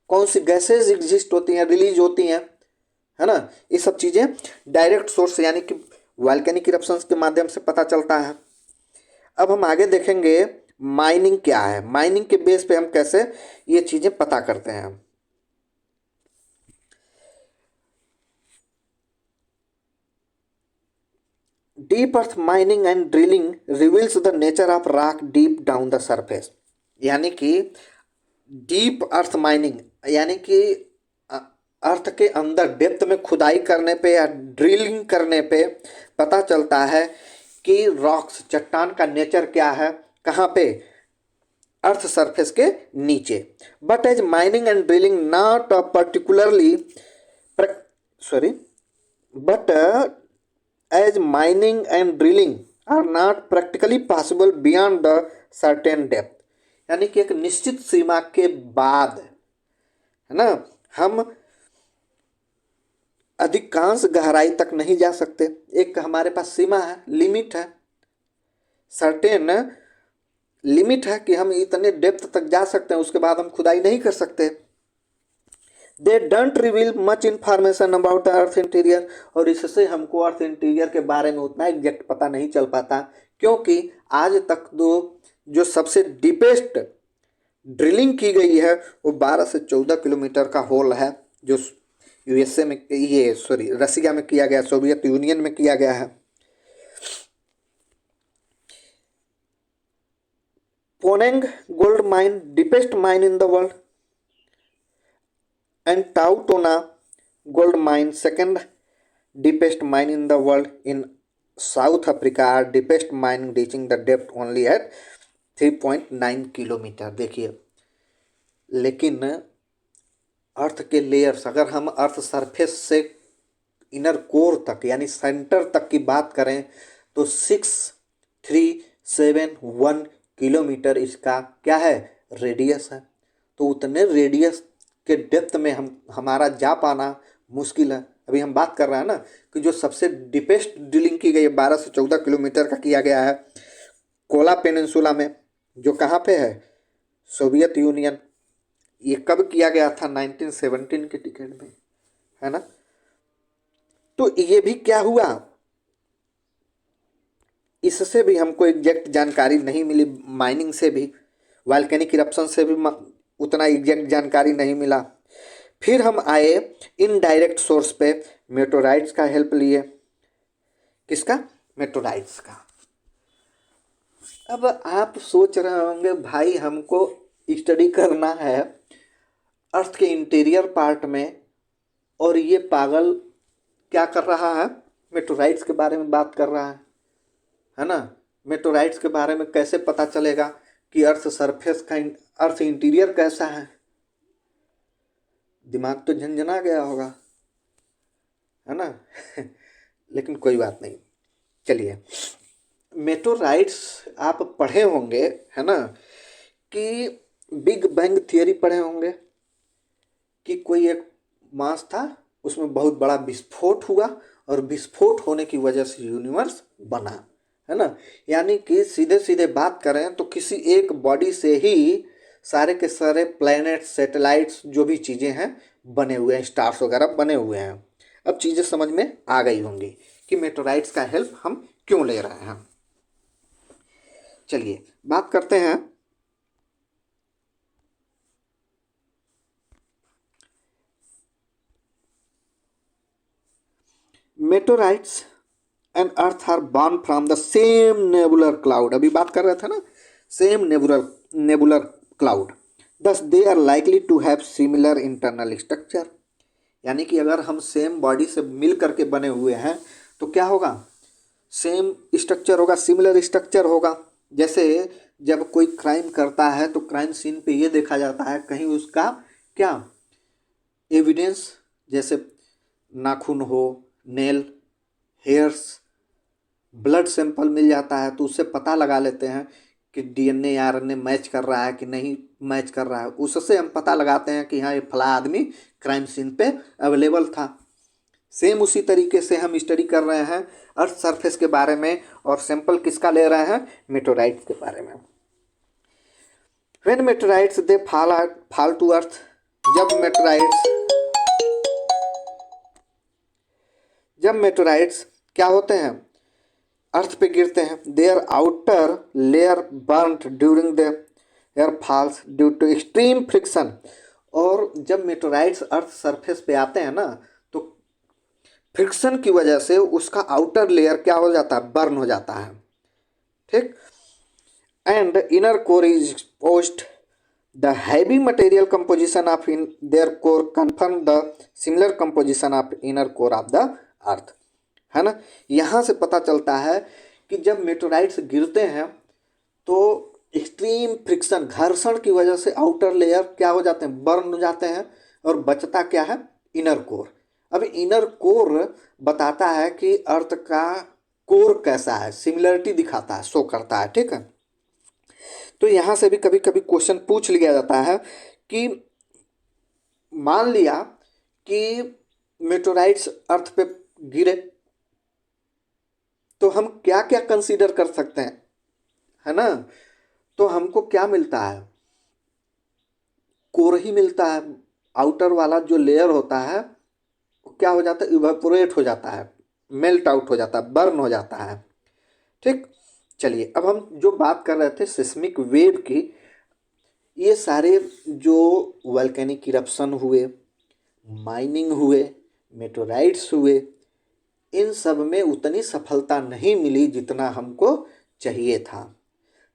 कौन सी गैसेज एग्जिस्ट होती हैं, रिलीज होती हैं, है ना। ये सब चीज़ें डायरेक्ट सोर्स यानी कि वॉल्केनिक इरप्शंस के माध्यम से पता चलता है। अब हम आगे देखेंगे माइनिंग क्या है, माइनिंग के बेस पे हम कैसे ये चीज़ें पता करते हैं। Deep earth mining and drilling reveals the nature of rock deep down the surface. यानी कि डीप अर्थ माइनिंग यानी कि अर्थ के अंदर डेप्थ में खुदाई करने पे या ड्रिलिंग करने पे पता चलता है कि रॉक्स, चट्टान का नेचर क्या है, कहाँ पे, अर्थ सरफेस के नीचे। But as mining and drilling not particularly sorry but as mining and drilling are not practically possible beyond the certain depth। यानी कि एक निश्चित सीमा के बाद, है ना, हम अधिकांश गहराई तक नहीं जा सकते। एक हमारे पास सीमा है, लिमिट है, सर्टेन लिमिट है कि हम इतने डेप्थ तक जा सकते हैं, उसके बाद हम खुदाई नहीं कर सकते। They don't reveal much information about the earth interior. और इससे हमको अर्थ इंटीरियर के बारे में उतना एग्जैक्ट पता नहीं चल पाता, क्योंकि आज तक जो सबसे डीपेस्ट ड्रिलिंग की गई है वो 12 से 14 किलोमीटर का होल है, जो यूएसए में, ये सॉरी रसिया में किया गया, सोवियत यूनियन में किया गया है। Mponeng gold mine, deepest mine in the world, and Tautona gold mine, second deepest mine in the world in South Africa, are deepest mine reaching the depth only at 3.9 kilometre. देखिए, लेकिन अर्थ के layers, अगर हम earth surface से inner core तक यानी centre तक की बात करें तो 6371 किलोमीटर इसका क्या है, रेडियस है। तो उतने रेडियस के डेप्थ में हमारा जा पाना मुश्किल है। अभी हम बात कर रहे हैं ना कि जो सबसे डीपेस्ट ड्रिलिंग की गई है 12 से 14 किलोमीटर का किया गया है कोला पेनिनसुला में, जो कहाँ पे है, सोवियत यूनियन। ये कब किया गया था, 1917 के टिकट में, है ना। तो ये भी क्या हुआ, इससे भी हमको एग्जैक्ट जानकारी नहीं मिली, माइनिंग से भी, वॉल्केनिक इरप्शन से भी उतना एग्जैक्ट जानकारी नहीं मिला। फिर हम आए इनडायरेक्ट सोर्स पे, मेटोराइट्स का हेल्प लिए। किसका, मेटोराइट्स का। अब आप सोच रहे होंगे भाई हमको स्टडी करना है अर्थ के इंटीरियर पार्ट में और ये पागल क्या कर रहा है, मेटोराइट्स के बारे में बात कर रहा है ना। मेटोराइट्स के बारे में कैसे पता चलेगा कि अर्थ सरफेस का अर्थ इंटीरियर कैसा है? दिमाग तो झंझना गया होगा, है ना। लेकिन कोई बात नहीं, चलिए। मेटोराइट्स आप पढ़े होंगे, है ना, कि बिग बैंग थियरी पढ़े होंगे कि कोई एक मास था, उसमें बहुत बड़ा विस्फोट हुआ और विस्फोट होने की वजह से यूनिवर्स बना, है ना। यानी कि सीधे सीधे बात करें तो किसी एक बॉडी से ही सारे के सारे प्लैनेट्स, सैटेलाइट्स, जो भी चीज़ें हैं बने हुए हैं, स्टार्स वगैरह बने हुए हैं। अब चीज़ें समझ में आ गई होंगी कि मेटोराइट्स का हेल्प हम क्यों ले रहे हैं। चलिए बात करते हैं meteorites and earth are born from the same nebular cloud. अभी बात कर रहे थे ना, same nebular cloud, thus they are likely to have similar internal structure. यानी कि अगर हम सेम बॉडी से मिल करके बने हुए हैं तो क्या होगा? सेम स्ट्रक्चर होगा, सिमिलर स्ट्रक्चर होगा। जैसे जब कोई क्राइम करता है तो क्राइम सीन पे ये देखा जाता है कहीं उसका क्या एविडेंस, जैसे नाखून हो, नेल, हेयर्स, ब्लड सैंपल मिल जाता है तो उससे पता लगा लेते हैं कि डीएनए आरएनए मैच कर रहा है कि नहीं मैच कर रहा है। उससे हम पता लगाते हैं कि हाँ ये फला आदमी क्राइम सीन पे अवेलेबल था। सेम उसी तरीके से हम स्टडी कर रहे हैं अर्थ सरफेस के बारे में, और सैंपल किसका ले रहे हैं? मेटोराइट्स के बारे में। When meteorites they fall to earth, जब मेटोराइट्स क्या होते हैं? अर्थ पे गिरते हैं। Their outer layer burned during their falls due to extreme friction. और जब मेटोराइट्स अर्थ सरफेस पे आते हैं ना तो फ्रिक्शन की वजह से उसका आउटर लेयर क्या हो जाता है? बर्न हो जाता है, ठीक। And inner core is exposed. The heavy material composition of in their core confirm the similar composition of inner core of the earth, है ना। यहाँ से पता चलता है कि जब मेटोराइट्स गिरते हैं तो एक्सट्रीम फ्रिक्शन, घर्षण की वजह से आउटर लेयर क्या हो जाते हैं? बर्न हो जाते हैं, और बचता क्या है? Inner core. अब इनर कोर बताता है कि अर्थ का कोर कैसा है, सिमिलरिटी दिखाता है, शो करता है, ठीक है। तो यहाँ से भी कभी कभी क्वेश्चन पूछ लिया जाता है कि मान लिया कि मेटोराइट्स अर्थ पे गिरे तो हम क्या क्या कंसीडर कर सकते हैं, है ना। तो हमको क्या मिलता है? कोर ही मिलता है। आउटर वाला जो लेयर होता है वो क्या हो जाता है? इवेपोरेट हो जाता है, मेल्ट आउट हो जाता है, बर्न हो जाता है, ठीक। चलिए अब हम जो बात कर रहे थे सिस्मिक वेव की, ये सारे जो वोल्केनिक इरप्शन हुए, माइनिंग हुए, मेटोराइट्स हुए, इन सब में उतनी सफलता नहीं मिली जितना हमको चाहिए था।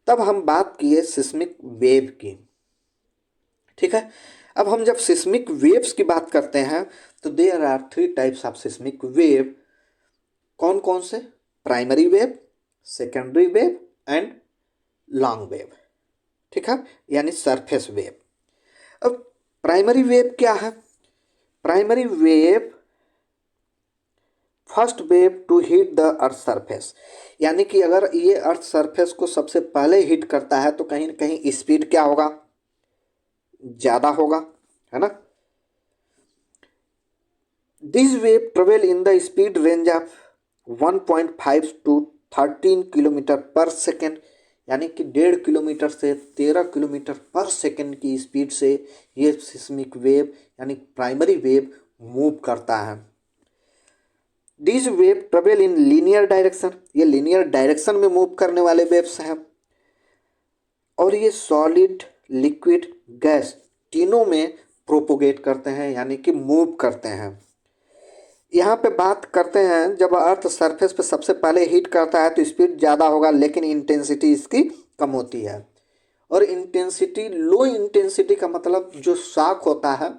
तब हम बात किए सिस्मिक वेव की, ठीक है। अब हम जब सिस्मिक वेव्स की बात करते हैं तो there are 3 types of seismic wave. कौन कौन से? Primary wave, secondary wave and long wave, ठीक है, यानी सरफेस वेव। अब प्राइमरी वेव क्या है? Primary wave first wave to hit the earth surface. यानी कि अगर ये अर्थ सरफेस को सबसे पहले हिट करता है तो कहीं ना कहीं स्पीड क्या होगा? ज़्यादा होगा, है ना। This wave travel in the speed range of 1.5 to 13 kilometre per second. यानी कि 1.5 किलोमीटर से 13 किलोमीटर पर सेकेंड की स्पीड से ये सिस्मिक वेव यानी प्राइमरी वेव मूव करता है। This wave travel in linear direction, ये लीनियर डायरेक्शन में मूव करने वाले वेव्स हैं। और ये सॉलिड, लिक्विड, गैस तीनों में प्रोपोगेट करते हैं, यानी कि मूव करते हैं। यहाँ पे बात करते हैं जब अर्थ सरफेस पे सबसे पहले हिट करता है तो स्पीड ज़्यादा होगा, लेकिन इंटेंसिटी इसकी कम होती है। और इंटेंसिटी, लो इंटेंसिटी का मतलब जो शॉक होता है,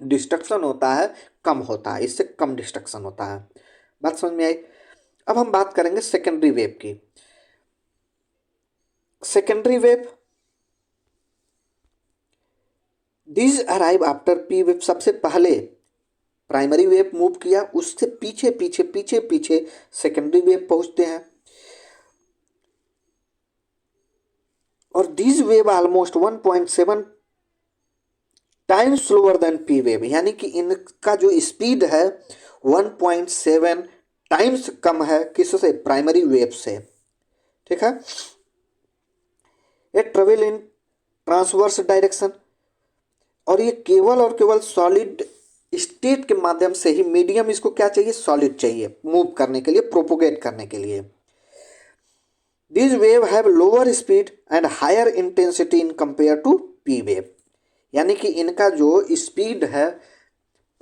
डिस्ट्रक्शन होता है, कम होता है, इससे कम डिस्ट्रक्शन होता है। बात समझ में आई। अब हम बात करेंगे सेकेंडरी वेव की। Secondary wave, this arrive after P wave, सबसे पहले प्राइमरी वेव मूव किया, उससे पीछे पीछे पीछे पीछे सेकेंडरी वेव पहुंचते हैं। और this wave almost 1.7 times slower then P wave, यानी कि इनका जो स्पीड है 1.7 टाइम्स कम है किससे, प्राइमरी वेव से। ठीक है। ये ट्रेवल इन ट्रांसवर्स डायरेक्शन, और ये केवल और केवल सॉलिड स्टेट के माध्यम से ही, मीडियम इसको क्या चाहिए, सॉलिड चाहिए मूव करने के लिए, प्रोपोगेट करने के लिए। This wave have lower speed and higher intensity in compare to P wave, यानी कि इनका जो स्पीड है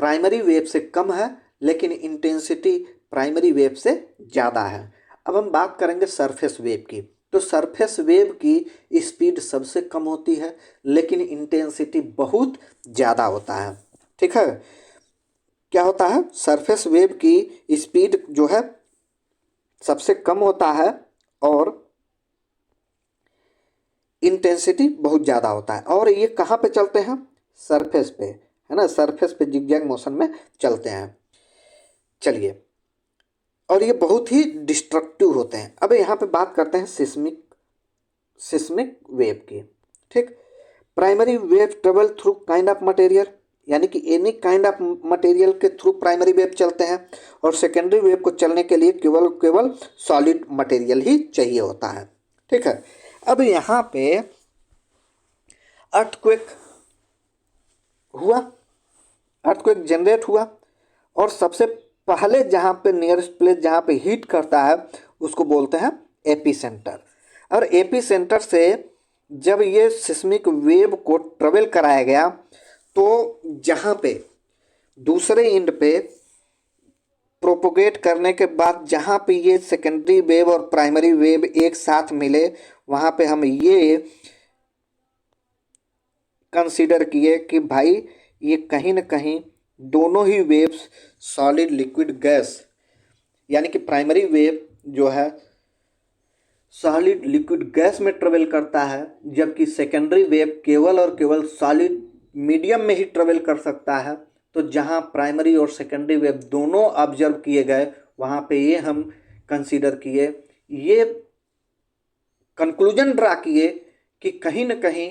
प्राइमरी वेव से कम है, लेकिन इंटेंसिटी प्राइमरी वेव से ज़्यादा है। अब हम बात करेंगे सरफेस वेव की। तो सरफेस वेव की स्पीड सबसे कम होती है, लेकिन इंटेंसिटी बहुत ज़्यादा होता है। ठीक है। क्या होता है, सरफेस वेव की स्पीड जो है सबसे कम होता है और इंटेंसिटी बहुत ज़्यादा होता है। और ये कहाँ पे चलते हैं, सरफेस पे, है ना, सरफेस पे जिगजैग मोशन में चलते हैं। चलिए, और ये बहुत ही डिस्ट्रक्टिव होते हैं। अब यहाँ पे बात करते हैं सिस्मिक वेव की। ठीक। Primary wave travel through kind of material, यानी कि एनी काइंड ऑफ मटेरियल के थ्रू प्राइमरी वेव चलते हैं, और सेकेंडरी वेव को चलने के लिए केवल केवल सॉलिड मटेरियल ही चाहिए होता है। ठीक है। अब यहाँ पे अर्थक्वेक हुआ, अर्थक्वेक जनरेट हुआ, और सबसे पहले जहाँ पे नियरेस्ट प्लेस जहाँ पे हीट करता है उसको बोलते हैं एपी सेंटर। और एपी सेंटर से जब ये सिस्मिक वेव को ट्रेवल कराया गया, तो जहाँ पे दूसरे एंड पे प्रोपोगेट करने के बाद जहाँ पे ये सेकेंडरी वेव और प्राइमरी वेव एक साथ मिले, वहाँ पे हम ये कंसीडर किए कि भाई ये कहीं ना कहीं दोनों ही वेव्स सॉलिड लिक्विड गैस, यानी कि प्राइमरी वेव जो है सॉलिड लिक्विड गैस में ट्रेवल करता है, जबकि सेकेंडरी वेव केवल और केवल सॉलिड मीडियम में ही ट्रेवल कर सकता है। तो जहाँ प्राइमरी और सेकेंडरी वेव दोनों ऑब्जर्व किए गए, वहाँ पे ये हम कंसीडर किए, ये कंक्लूजन ड्रा किए कि कहीं ना कहीं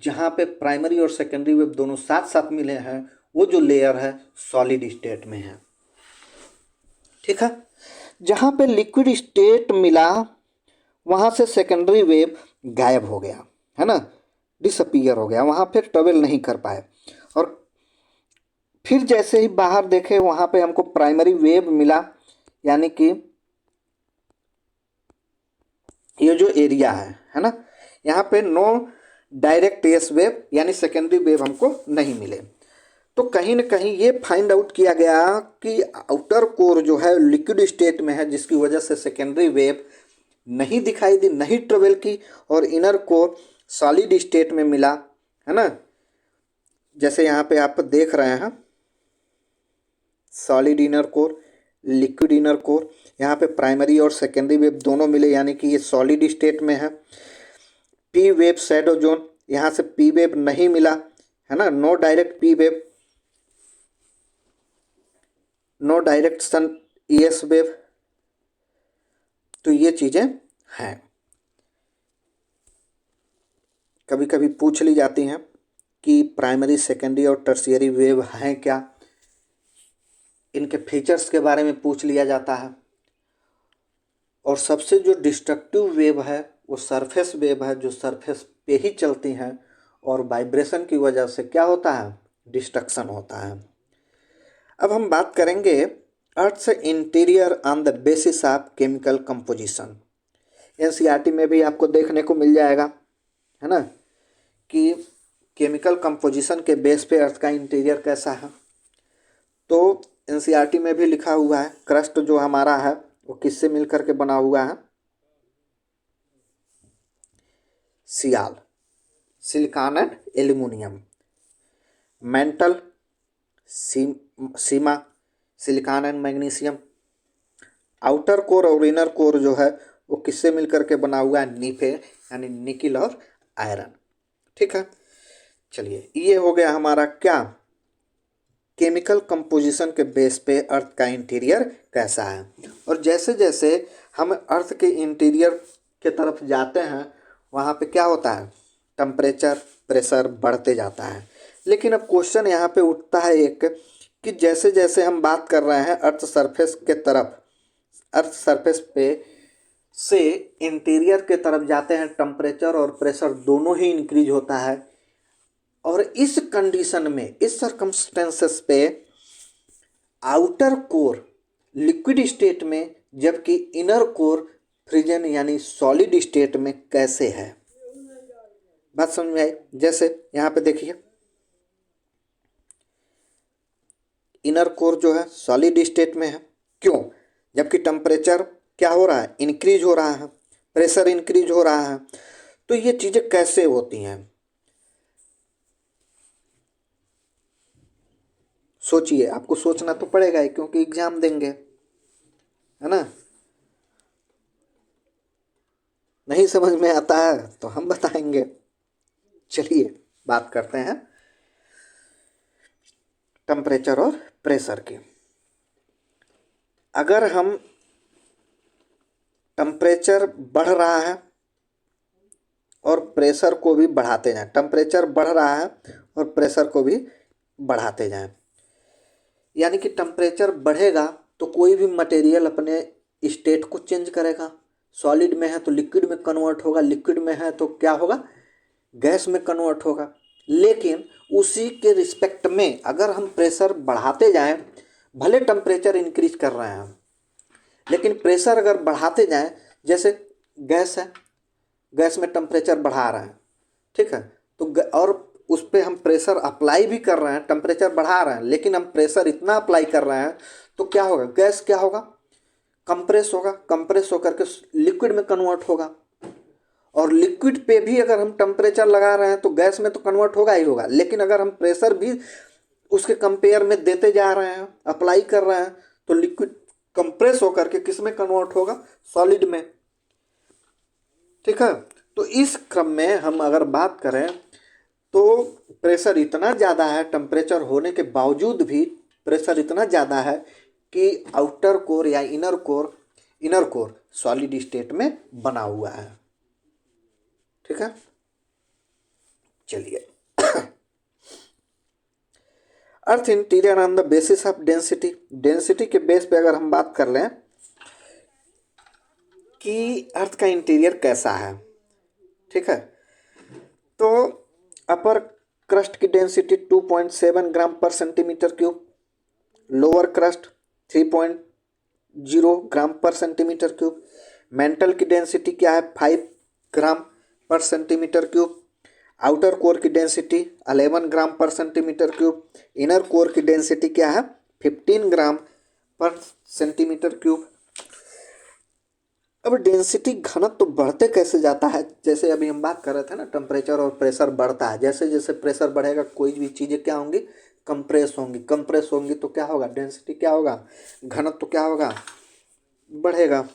जहाँ पे प्राइमरी और सेकेंडरी वेव दोनों साथ साथ मिले हैं, वो जो लेयर है सॉलिड स्टेट में है। ठीक है। जहाँ पे लिक्विड स्टेट मिला, वहाँ से सेकेंडरी वेव गायब हो गया, है ना, डिसअपीयर हो गया, वहाँ फिर ट्रेवल नहीं कर पाए। और फिर जैसे ही बाहर देखे, वहाँ पे हमको प्राइमरी वेव मिला, यानी कि ये जो एरिया है ना, यहाँ पे नो डायरेक्ट एस वेव यानी सेकेंडरी वेव हमको नहीं मिले। तो कहीं ना कहीं ये फाइंड आउट किया गया कि आउटर कोर जो है लिक्विड स्टेट में है, जिसकी वजह से सेकेंडरी वेव नहीं दिखाई दी, नहीं ट्रेवल की, और इनर कोर सॉलिड स्टेट में मिला, है ना। जैसे यहाँ पे आप देख रहे हैं solid inner core, liquid inner core, यहाँ पे प्राइमरी और सेकेंडरी वेव दोनों मिले, यानी कि ये सॉलिड स्टेट में है। पी वेव शैडो जोन, यहाँ से पी वेव नहीं मिला, है ना, no direct P wave, no direct sun S wave. तो ये चीज़ें हैं, कभी कभी पूछ ली जाती हैं कि प्राइमरी, सेकेंडरी और टर्शियरी वेव हैं क्या, इनके फीचर्स के बारे में पूछ लिया जाता है। और सबसे जो डिस्ट्रक्टिव वेव है वो सरफेस वेव है, जो सरफेस पे ही चलती हैं, और वाइब्रेशन की वजह से क्या होता है, डिस्ट्रक्शन होता है। अब हम बात करेंगे अर्थ से interior on the basis of chemical composition. NCERT में भी आपको देखने को मिल जाएगा, है ना, कि केमिकल कंपोजिशन के बेस पे अर्थ का इंटीरियर कैसा है। तो एनसीईआरटी में भी लिखा हुआ है क्रस्ट जो हमारा है वो किससे मिलकर के बना हुआ है, sial, silicon and aluminium, mantle, sima, silicon and magnesium, outer core और इनर कोर जो है वो किससे मिलकर के बना हुआ है, नीफे यानी निकिल और आयरन। ठीक है, चलिए ये हो गया हमारा क्या, केमिकल कंपोजिशन के बेस पे अर्थ का इंटीरियर कैसा है। और जैसे जैसे हम अर्थ के इंटीरियर के तरफ जाते हैं वहाँ पे क्या होता है, टेम्परेचर प्रेशर बढ़ते जाता है। लेकिन अब क्वेश्चन यहाँ पे उठता है एक, कि जैसे जैसे हम बात कर रहे हैं अर्थ सरफेस के तरफ, अर्थ सरफेस पे से इंटीरियर के तरफ जाते हैं, टेम्परेचर और प्रेशर दोनों ही इंक्रीज होता है। और इस कंडीशन में, इस सर्कमस्टेंसेस पे आउटर कोर लिक्विड स्टेट में जबकि इनर कोर फ्रीजन यानी सॉलिड स्टेट में कैसे है, बात समझ में आई। जैसे यहाँ पे देखिए इनर कोर जो है सॉलिड स्टेट में है, क्यों, जबकि टेम्परेचर क्या हो रहा है, इंक्रीज हो रहा है, प्रेशर इंक्रीज हो रहा है। तो ये चीज़ें कैसे होती हैं, सोचिए, आपको सोचना तो पड़ेगा ही क्योंकि एग्जाम देंगे, है ना। नहीं समझ में आता है तो हम बताएंगे। चलिए बात करते हैं टेम्परेचर और प्रेशर की। अगर हम टेम्परेचर बढ़ रहा है और प्रेशर को भी बढ़ाते जाएं, टेम्परेचर बढ़ रहा है और प्रेशर को भी बढ़ाते जाएं, यानी कि टेम्परेचर बढ़ेगा तो कोई भी मटेरियल अपने स्टेट को चेंज करेगा। सॉलिड में है तो लिक्विड में कन्वर्ट होगा, लिक्विड में है तो क्या होगा, गैस में कन्वर्ट होगा। लेकिन उसी के रिस्पेक्ट में अगर हम प्रेशर बढ़ाते जाएं, भले टेम्परेचर इंक्रीज कर रहे हैं लेकिन प्रेशर अगर बढ़ाते जाएं, जैसे गैस है, गैस में टेम्परेचर बढ़ा रहे हैं, ठीक है, तो और उस पर हम प्रेशर अप्लाई भी कर रहे हैं, टेम्परेचर बढ़ा रहे हैं, लेकिन हम प्रेशर इतना अप्लाई कर रहे हैं तो क्या होगा, गैस क्या होगा, कंप्रेस होगा, कंप्रेस होकर के लिक्विड में कन्वर्ट होगा। और लिक्विड पे भी अगर हम टेम्परेचर लगा रहे हैं तो गैस में तो कन्वर्ट होगा ही होगा, लेकिन अगर हम प्रेशर भी उसके कंपेयर में देते जा रहे हैं, अप्लाई कर रहे हैं, तो लिक्विड कंप्रेस होकर के किस में कन्वर्ट होगा, सॉलिड में। ठीक है, तो इस क्रम में हम अगर बात करें तो प्रेशर इतना ज़्यादा है, टेम्परेचर होने के बावजूद भी प्रेशर इतना ज़्यादा है कि आउटर कोर या इनर कोर सॉलिड स्टेट में बना हुआ है। ठीक है, चलिए अर्थ interior on the basis of density, density के बेस पे अगर हम बात कर लें कि अर्थ का इंटीरियर कैसा है, ठीक है, तो अपर क्रस्ट की डेंसिटी 2.7 ग्राम पर सेंटीमीटर क्यूब, लोअर क्रस्ट 3.0 ग्राम पर सेंटीमीटर क्यूब, मेंटल की डेंसिटी क्या है 5 ग्राम पर सेंटीमीटर क्यूब, आउटर कोर की डेंसिटी 11 ग्राम पर सेंटीमीटर क्यूब, इनर कोर की डेंसिटी क्या है 15 ग्राम पर सेंटीमीटर क्यूब। अब डेंसिटी घनत्व तो बढ़ते कैसे जाता है, जैसे अभी हम बात कर रहे थे ना, टेम्परेचर और प्रेशर बढ़ता है, जैसे जैसे प्रेशर बढ़ेगा कोई भी चीज़ें क्या होंगी, कंप्रेस होंगी, कंप्रेस होंगी तो क्या होगा, डेंसिटी क्या होगा, घनत्व तो क्या होगा, बढ़ेगा,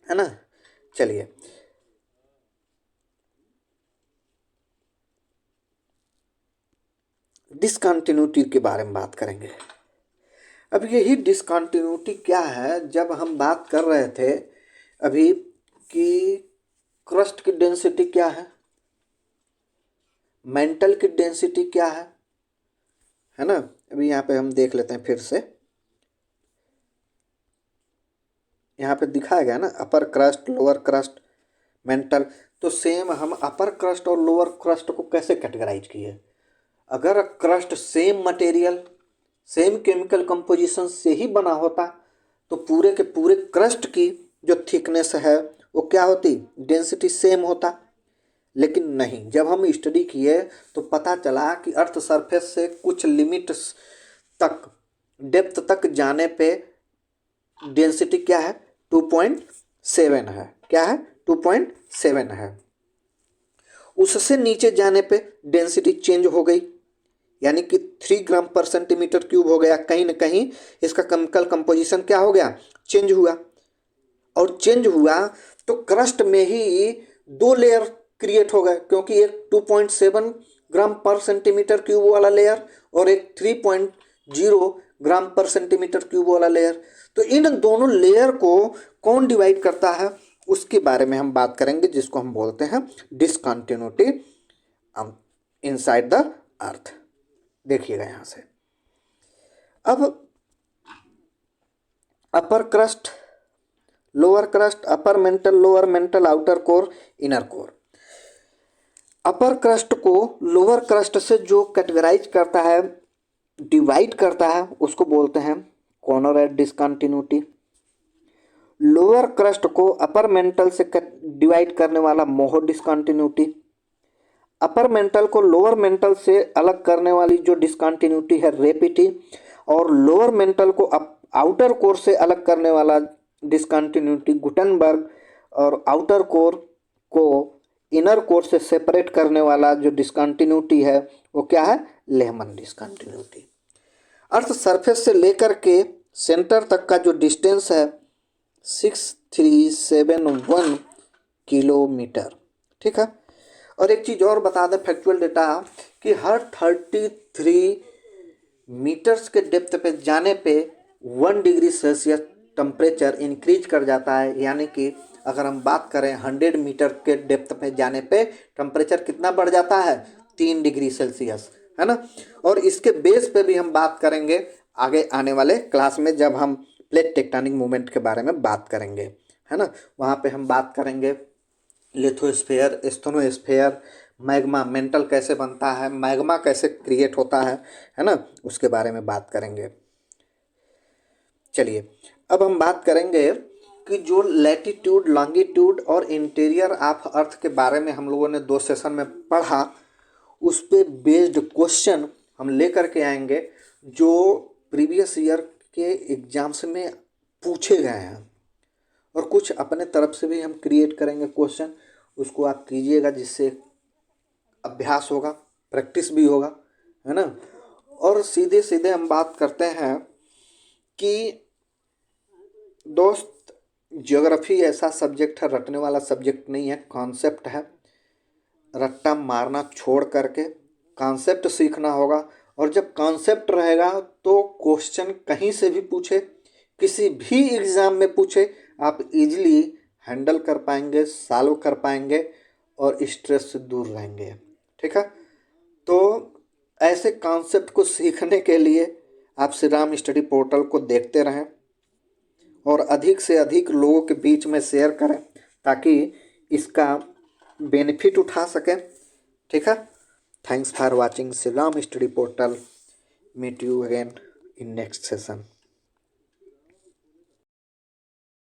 है ना। चलिए डिसकंटिन्यूटी के बारे में बात करेंगे। अब यही डिसकंटिन्यूटी क्या है, जब हम बात कर रहे थे अभी कि क्रस्ट की डेंसिटी क्या है, मेंटल की डेंसिटी क्या है ना। अभी यहाँ पे हम देख लेते हैं फिर से, यहाँ पे दिखाया गया ना अपर क्रस्ट लोअर क्रस्ट मेंटल, तो सेम हम अपर क्रस्ट और लोअर क्रस्ट को कैसे कैटेगराइज किए, अगर crust same material same chemical composition से ही बना होता तो पूरे के पूरे क्रस्ट की जो थिकनेस है वो क्या होती, डेंसिटी सेम होता। लेकिन नहीं, जब हम स्टडी किए तो पता चला कि अर्थ सरफेस से कुछ लिमिट तक डेप्थ तक जाने पे डेंसिटी क्या है 2.7 है, क्या है 2.7 है, उससे नीचे जाने पे डेंसिटी चेंज हो गई, यानी कि 3 ग्राम पर सेंटीमीटर क्यूब हो गया, कहीं ना कहीं इसका केमिकल कंपोजिशन क्या हो गया, चेंज हुआ। और चेंज हुआ तो क्रस्ट में ही दो लेयर क्रिएट हो गए, क्योंकि एक 2.7 ग्राम पर सेंटीमीटर क्यूब वाला लेयर और एक 3.0 ग्राम पर सेंटीमीटर क्यूब वाला लेयर। तो इन दोनों लेयर को कौन डिवाइड करता है उसके बारे में हम बात करेंगे, जिसको हम बोलते हैं डिसकंटिन्यूटी इनसाइड द अर्थ। देखिएगा यहाँ से, अब upper crust, lower crust, upper mantle, lower mantle, outer core, inner core. Upper crust को लोअर क्रस्ट से जो कैटेगराइज करता है, डिवाइड करता है, उसको बोलते हैं कॉर्नर डिसकंटिन्यूटी। लोअर क्रस्ट को अपर मेंटल से डिवाइड करने वाला मोहो डिसकंटिन्यूटी। अपर मेंटल को लोअर मेंटल से अलग करने वाली जो डिसकंटिन्यूटी है रेपिटी, और लोअर मेंटल को आउटर कोर से अलग करने वाला डिसकंटिन्यूटी गुटेनबर्ग, और आउटर कोर को इनर कोर से सेपरेट करने वाला जो डिसकंटिन्यूटी है वो क्या है, लेहमन डिसकंटिन्यूटी। अर्थ सरफेस से लेकर के सेंटर तक का जो डिस्टेंस है 6371 किलोमीटर, ठीक है। और एक चीज़ और बता दें फैक्चुअल डेटा, कि हर 33 मीटर्स के डेप्थ पे जाने पे 1 डिग्री सेल्सियस टेम्परेचर इंक्रीज कर जाता है। यानी कि अगर हम बात करें 100 मीटर के डेप्थ पे जाने पे टेम्परेचर कितना बढ़ जाता है, 3 डिग्री सेल्सियस, है ना। और इसके बेस पे भी हम बात करेंगे आगे आने वाले क्लास में, जब हम प्लेट टेक्टोनिक मूवमेंट के बारे में बात करेंगे, है ना। वहाँ पे हम बात करेंगे लिथोस्फीयर, स्टेनोस्फीयर, मैग्मा, मेंटल कैसे बनता है, मैग्मा कैसे क्रिएट होता है ना, उसके बारे में बात करेंगे। चलिए अब हम बात करेंगे कि जो लैटिट्यूड, लॉन्गिट्यूड और इंटीरियर ऑफ अर्थ के बारे में हम लोगों ने 2 सेशन में पढ़ा, उस पे बेस्ड क्वेश्चन हम लेकर के आएंगे जो प्रीवियस ईयर के एग्जाम्स में पूछे गए हैं, और कुछ अपने तरफ से भी हम क्रिएट करेंगे क्वेश्चन, उसको आप कीजिएगा, जिससे अभ्यास होगा, प्रैक्टिस भी होगा, है ना। और सीधे सीधे हम बात करते हैं कि दोस्त, ज्योग्राफी ऐसा सब्जेक्ट है, रटने वाला सब्जेक्ट नहीं है, कॉन्सेप्ट है। रट्टा मारना छोड़ करके कॉन्सेप्ट सीखना होगा, और जब कॉन्सेप्ट रहेगा तो क्वेश्चन कहीं से भी पूछे, किसी भी एग्ज़ाम में पूछे, आप इजीली हैंडल कर पाएंगे, सॉल्व कर पाएंगे और स्ट्रेस से दूर रहेंगे, ठीक है। तो ऐसे कॉन्सेप्ट को सीखने के लिए आप श्री राम स्टडी पोर्टल को देखते रहें और अधिक से अधिक लोगों के बीच में शेयर करें, ताकि इसका बेनिफिट उठा सकें, ठीक है। Thanks for watching Shri Ram study portal. Meet you again in next session.